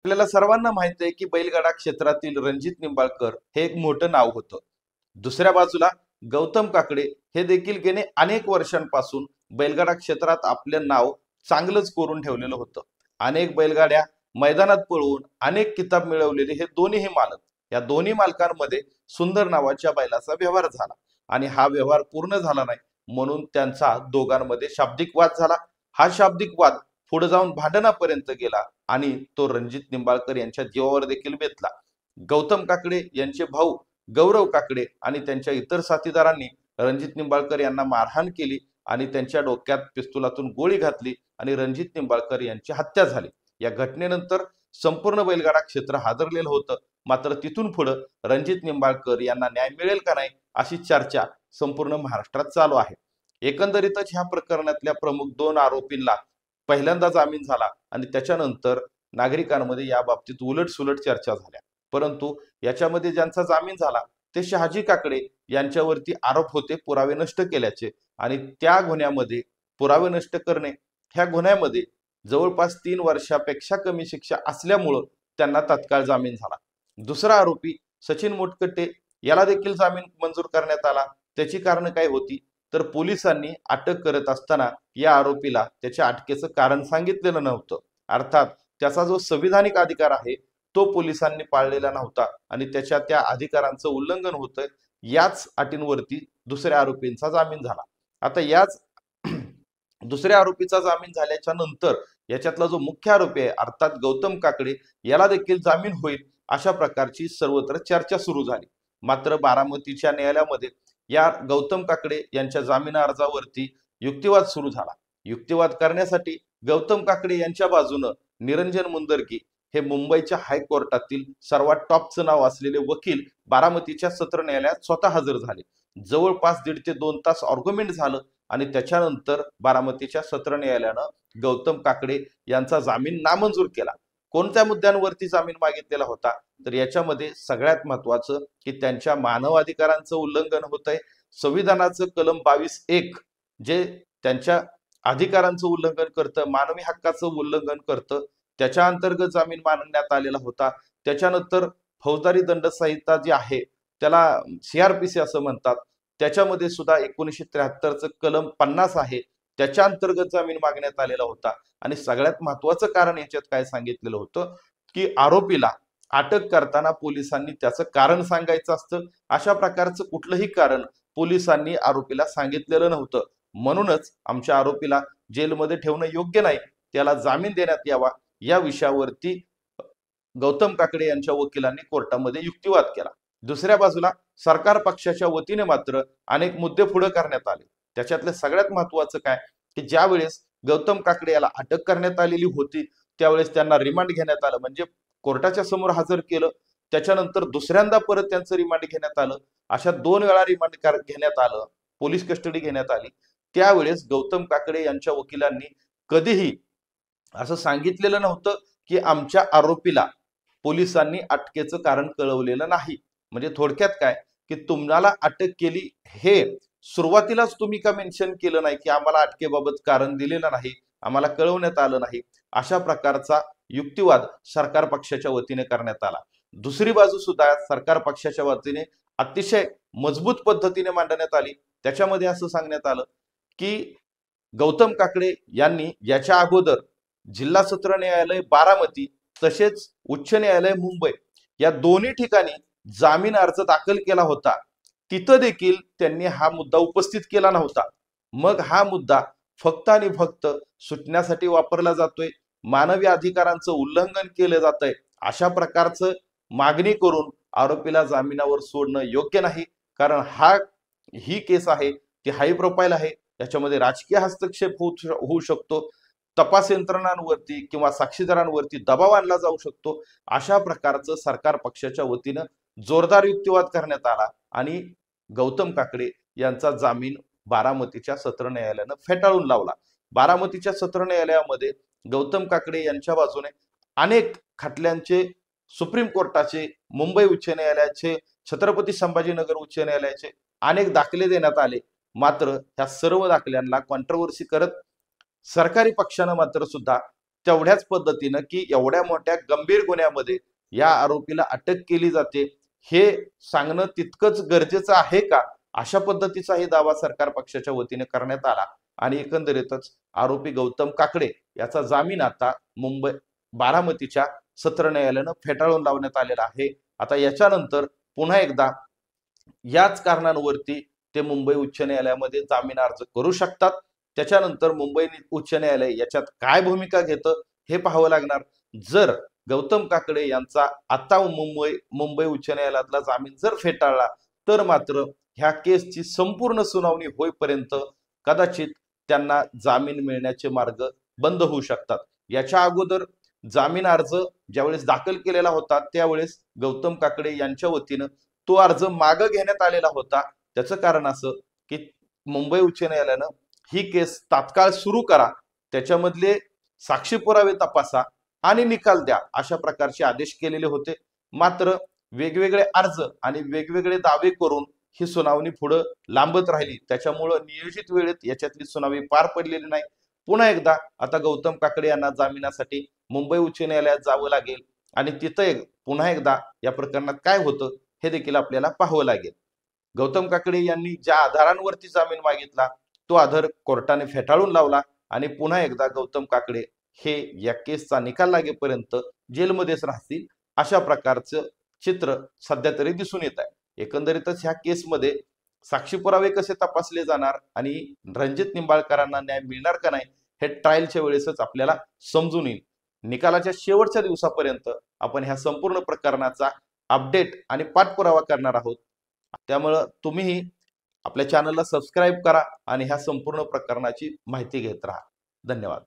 आपल्याला सर्वांना माहित आहे की बैलगाडा क्षेत्रातील रणजित निंबाळकर हे एक मोठं नाव होतं. दुसऱ्या बाजूला गौतम काकडे हे देखील गेले अनेक वर्षांपासून बैलगाडा क्षेत्रात आपलं नाव चांगलंच करून ठेवलेलं होतं. अनेक बैलगाड्या मैदानात पळवून अनेक किताब मिळवलेले हे दोन्हीही मालक. या दोन्ही मालकांमध्ये सुंदर नावाच्या बैलाचा व्यवहार झाला आणि हा व्यवहार पूर्ण झाला नाही म्हणून त्यांचा दोघांमध्ये शाब्दिक वाद झाला. हा शाब्दिक वाद पुढे जाऊन भांडणापर्यंत गेला आणि तो रणजित निंबाळकर यांच्या जीवावर देखील बेतला. गौतम काकडे यांचे भाऊ गौरव काकडे आणि त्यांच्या इतर साथीदारांनी रणजित निंबाळकर यांना मारहाण केली आणि त्यांच्या डोक्यात पिस्तुलातून गोळी घातली आणि रणजित निंबाळकर यांची हत्या झाली. या घटनेनंतर संपूर्ण बैलगाडा क्षेत्र हादरलेलं होतं. मात्र तिथून पुढे रणजित निंबाळकर यांना न्याय मिळेल का नाही अशी चर्चा संपूर्ण महाराष्ट्रात चालू आहे. एकंदरीतच ह्या प्रकरणातल्या प्रमुख दोन आरोपींना पहिल्यांदा जामीन झाला आणि त्याच्यानंतर नागरिकांमध्ये या बाबतीत उलटसुलट चर्चा झाल्या. परंतु याच्यामध्ये ज्यांचा जामीन झाला ते शहाजी काकडे यांच्यावरती आरोप होते पुरावे नष्ट केल्याचे आणि त्या गुन्ह्यामध्ये पुरावे नष्ट करणे ह्या गुन्ह्यामध्ये जवळपास 3 वर्षापेक्षा कमी शिक्षा असल्यामुळं त्यांना तत्काळ जामीन झाला. दुसरा आरोपी सचिन मोटकट्टे याला देखील जामीन मंजूर करण्यात आला. त्याची कारणं काय होती तर पोलिसांनी अटक करत असताना या आरोपीला त्याच्या अटकेचं कारण सांगितलेलं नव्हतं. अर्थात त्याचा जो संविधानिक अधिकार आहे तो पोलिसांनी पाळलेला नव्हता आणि त्याच्या त्या अधिकारांचं उल्लंघन होतं. याच अटींवरती दुसऱ्या आरोपींचा जामीन झाला. आता याच दुसऱ्या आरोपीचा जामीन झाल्याच्या नंतर याच्यातला जो मुख्य आरोपी आहे अर्थात गौतम काकडे याला देखील जामीन होईल अशा प्रकारची सर्वत्र चर्चा सुरू झाली. मात्र बारामतीच्या न्यायालयामध्ये या गौतम काकडे यांच्या जामीन अर्जावरती युक्तिवाद सुरू झाला. युक्तिवाद करण्यासाठी गौतम काकडे यांच्या बाजूनं निरंजन मुंदर्गी हे मुंबईच्या हायकोर्टातील सर्वात टॉपचं नाव असलेले वकील बारामतीच्या सत्र न्यायालयात स्वतः हजर झाले. जवळपास 1.5 ते 2 तास आर्ग्युमेंट झालं आणि त्याच्यानंतर बारामतीच्या सत्र न्यायालयानं गौतम काकडे यांचा जामीन नामंजूर केला. कोणत्या मुद्द्यांवरती जामीन मागितलेला होता तर याच्यामध्ये सगळ्यात महत्वाचं की त्यांच्या मानव अधिकारांचं उल्लंघन होत आहे. संविधानाचं कलम 22(1) जे त्यांच्या अधिकारांचं उल्लंघन करतं, मानवी हक्काचं उल्लंघन करतं, त्याच्या अंतर्गत जामीन मानण्यात आलेला होता. त्याच्यानंतर फौजदारी दंड संहिता जी आहे त्याला CRPC असं म्हणतात, त्याच्यामध्ये सुद्धा 1973चं कलम 50 आहे त्याच्या अंतर्गत जामीन मागण्यात आलेला होता. आणि सगळ्यात महत्वाचं कारण याच्यात काय सांगितलेलं होतं की आरोपीला अटक करताना पोलिसांनी त्याचं कारण सांगायचं असतं. अशा प्रकारचं कुठलंही कारण पोलिसांनी आरोपीला सांगितलेलं नव्हतं. म्हणूनच आमच्या आरोपीला जेलमध्ये ठेवणं योग्य नाही, त्याला जामीन देण्यात यावा या विषयावरती गौतम काकडे यांच्या वकिलांनी कोर्टामध्ये युक्तिवाद केला. दुसऱ्या बाजूला सरकार पक्षाच्या वतीने मात्र अनेक मुद्दे पुढे करण्यात आले. त्याच्यातलं सगळ्यात महत्वाचं काय की ज्या वेळेस गौतम काकडे याला अटक करण्यात आलेली होती त्यावेळेस त्यांना रिमांड घेण्यात आलं, म्हणजे कोर्टाच्या समोर हजर केलं. त्याच्यानंतर दुसऱ्यांदा परत त्यांचं रिमांड घेण्यात आलं. अशा 2 वेळा रिमांड घेण्यात आलं, पोलीस कस्टडी घेण्यात आली. त्यावेळेस गौतम काकडे यांच्या वकिलांनी कधीही असं सांगितलेलं नव्हतं की आमच्या आरोपीला पोलिसांनी अटकेचं कारण कळवलेलं नाही. म्हणजे थोडक्यात काय की तुम्हाला अटक केली हे सुरुवातीलाच तुम्ही का मेन्शन केलं नाही की आम्हाला अटकेबाबत कारण दिलेलं नाही, आम्हाला कळवण्यात आलं नाही. अशा प्रकारचा युक्तिवाद सरकार पक्षाच्या वतीने करण्यात आला. दुसरी बाजू सुद्धा सरकार पक्षाच्या वतीने अतिशय मजबूत पद्धतीने मांडण्यात आली. त्याच्यामध्ये असं सांगण्यात आलं की गौतम काकडे यांनी याच्या अगोदर जिल्हा सत्र न्यायालय बारामती तसेच उच्च न्यायालय मुंबई या दोन्ही ठिकाणी जामीन अर्ज दाखल केला होता. तिथं देखील त्यांनी हा मुद्दा उपस्थित केला नव्हता. मग हा मुद्दा फक्त आणि फक्त सुटण्यासाठी वापरला जातोय, मानवी अधिकारांचं उल्लंघन केलं जात आहे, अशा प्रकारचं मागणी करून आरोपीला जामिनावर सोडणं योग्य नाही. कारण ही केस आहे ती हाय प्रोफाईल आहे, त्याच्यामध्ये राजकीय हस्तक्षेप होऊ शकतो, तपास यंत्रणांवरती किंवा साक्षीदारांवरती दबाव आणला जाऊ शकतो. अशा प्रकारचं सरकार पक्षाच्या वतीनं जोरदार युक्तिवाद करण्यात आला आणि गौतम काकडे यांचा जामीन बारामतीच्या सत्र न्यायालयानं फेटाळून लावला. बारामतीच्या सत्र न्यायालयामध्ये गौतम काकडे यांच्या बाजूने अनेक खटल्यांचे सुप्रीम कोर्टाचे, मुंबई उच्च न्यायालयाचे, छत्रपती संभाजीनगर उच्च न्यायालयाचे अनेक दाखले देण्यात आले. मात्र ह्या सर्व दाखल्यांना कॉन्ट्रोवर्सी करत सरकारी पक्षानं मात्र सुद्धा तेवढ्याच पद्धतीनं की एवढ्या मोठ्या गंभीर गुन्ह्यामध्ये या आरोपीला अटक केली जाते हे सांगणं तितकंच गरजेचं आहे का, अशा पद्धतीचाही दावा सरकार पक्षाच्या वतीने करण्यात आला आणि एकंदरीतच आरोपी गौतम काकडे याचा जामीन आता मुंबई बारामतीच्या सत्र न्यायालयानं फेटाळून लावण्यात आलेला आहे। आता याच्यानंतर पुन्हा एकदा याच कारणांवरती ते मुंबई उच्च न्यायालयामध्ये जामीन अर्ज करू शकतात। त्याच्यानंतर मुंबई उच्च न्यायालय याच्यात काय भूमिका घेतं हे पाहावं लागणार। जर गौतम काकडे यांचा आता मुंबई उच्च न्यायालयातला जामीन जर फेटाळला तर मात्र ह्या केसची संपूर्ण सुनावणी होईपर्यंत कदाचित त्यांना जामीन मिळण्याचे मार्ग बंद होऊ शकतात। याच्या अगोदर जामीन अर्ज ज्यावेळेस दाखल केलेला होता त्यावेळेस गौतम काकडे यांच्या वतीनं तो अर्ज मागे घेण्यात आलेला होता। त्याचं कारण असं की मुंबई उच्च न्यायालयानं ही केस तात्काळ सुरू करा, त्याच्यामधले साक्षी पुरावे तपासा आणि निकाल द्या अशा प्रकारचे आदेश केलेले होते। मात्र वेगवेगळे अर्ज आणि वेगवेगळे दावे करून ही सुनावणी पुढे लांबत राहिली, त्याच्यामुळे नियोजित वेळेत याच्यातली सुनावणी पार पडलेली नाही। पुन्हा एकदा आता गौतम काकडे यांना जामिनासाठी मुंबई उच्च न्यायालयात जावं लागेल आणि तिथं पुन्हा एकदा या प्रकरणात काय होतं हे देखील आपल्याला पाहावं लागेल। गौतम काकडे यांनी ज्या आधारांवरती जामीन मागितला तो आधार कोर्टाने फेटाळून लावला आणि पुन्हा एकदा गौतम काकडे हे या केसचा निकाल लागेपर्यंत जेलमध्येच राहतील अशा प्रकारचं चित्र सध्या तरी दिसून येत आहे। एकंदरीतच ह्या केसमध्ये साक्षी पुरावे कसे तपासले जाणार आणि रणजित निंबाळकरांना न्याय मिळणार का नाही हे ट्रायलच्या वेळेसच आपल्याला समजून येईल। निकालाच्या शेवटच्या दिवसापर्यंत आपण ह्या संपूर्ण प्रकरणाचा अपडेट आणि पाठपुरावा करणार आहोत। त्यामुळे तुम्हीही आपल्या चॅनलला सबस्क्राईब करा आणि ह्या संपूर्ण प्रकरणाची माहिती घेत राहा। धन्यवाद।